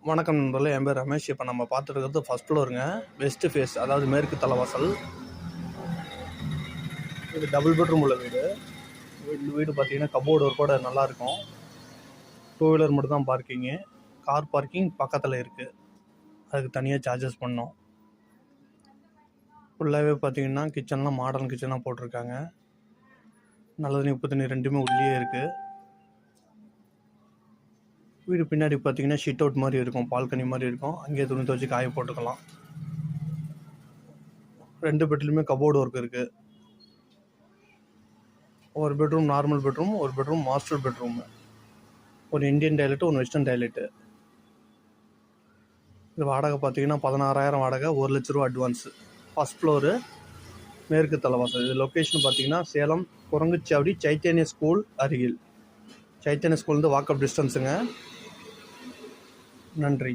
வணக்கம் நண்பர்களே, என் பேர் ரமேஷ். இப்போ நம்ம பார்த்துட்டு இருக்கிறது ஃபஸ்ட் ஃப்ளோருங்க, வெஸ்ட் ஃபேஸ், அதாவது மேற்கு தலைவாசல். இது டபுள் பெட்ரூம் உள்ள வீடு. வீடு பார்த்தீங்கன்னா கபோர்டு ஒர்க்கோட நல்லாயிருக்கும். 2 வீலர் மட்டும் தான் பார்க்கிங்கு. கார் பார்க்கிங் பக்கத்தில் இருக்குது, அதுக்கு தனியாக சார்ஜஸ் பண்ணோம். ஃபுல்லாகவே பார்த்தீங்கன்னா கிச்சன்லாம் மாடர்ன் கிச்சனாக போட்டிருக்காங்க. நல்ல தண்ணி உப்பு தண்ணி ரெண்டுமே உள்ளே இருக்குது. வீடு பின்னாடி பார்த்தீங்கன்னா ஷீட் அவுட் மாதிரி இருக்கும், பால்கனி மாதிரி இருக்கும். அங்கேயே துணி துவச்சி காய போட்டுக்கலாம். 2 பெட்ரூமே கபோர்டு ஒர்க் இருக்குது. ஒரு பெட்ரூம் நார்மல் பெட்ரூம், ஒரு பெட்ரூம் மாஸ்டர் பெட்ரூம், ஒரு இந்தியன் டாய்லெட்டு, ஒரு வெஸ்டர்ன் டாய்லெட்டு. இது வாடகை பார்த்தீங்கன்னா 16,000 வாடகை, 1 லட்ச ரூபா அட்வான்ஸு. ஃபஸ்ட் ஃப்ளோரு, மேற்கு தலைவாசல். இது லொக்கேஷன் பார்த்தீங்கன்னா சேலம் குரங்குச்சாவடி சைத்தன்ய ஸ்கூல் அருகில். சைத்தன்ய ஸ்கூல்லேருந்து வாக்கப் டிஸ்டன்ஸுங்க. நன்றி.